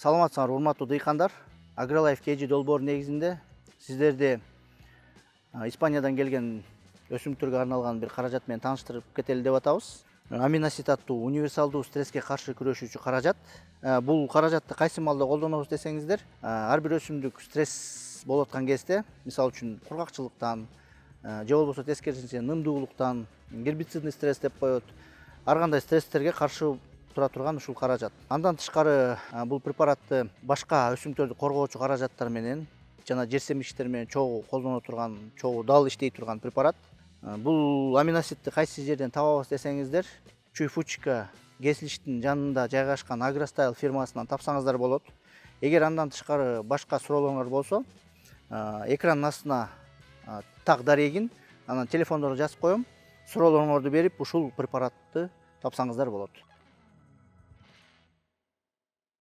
Саламатсыңар, урматтуу дыйкандар. Агролайф KG долбоору негизинде сиздерди Испаниядан келген өсүмдүктөргө арналган бир каражат менен тааныштырып кетели деп атабыз. Аминосит аттуу универсалдуу стресске каршы күрөшүүчү каражат. Бул каражатты кайсы маалда колдонобуз десеңиздер, ар бир өсүмдүк стресс болуп аткан кезде, мисалы үчүн кургакчылыктан же болбосо тескерисинче нымдуулуктан, гербицидный стресс деп коет. Ар кандай стресстерге каршы тура турган ушул каражат. Андан тышкары бул препаратты башка өсүмдүктөрдү коргоочу каражаттар менен жана жер семигиштер менен чогуу колдоно турган, чогуу дал иштей турган препарат. Бул аминоситти кайсы жерден табабыз десеңиздер, Чуйфучка кесилиштин жанында жайгашкан Агростайл фирмасынан тапсаңыздар болот. Эгер андан тышкары башка суроолоруңар болсо, экрандын астына так дарегин, анан телефондорду жазып коем. Суроолоруңарды берип, ушул препаратты тапсаңыздар болот.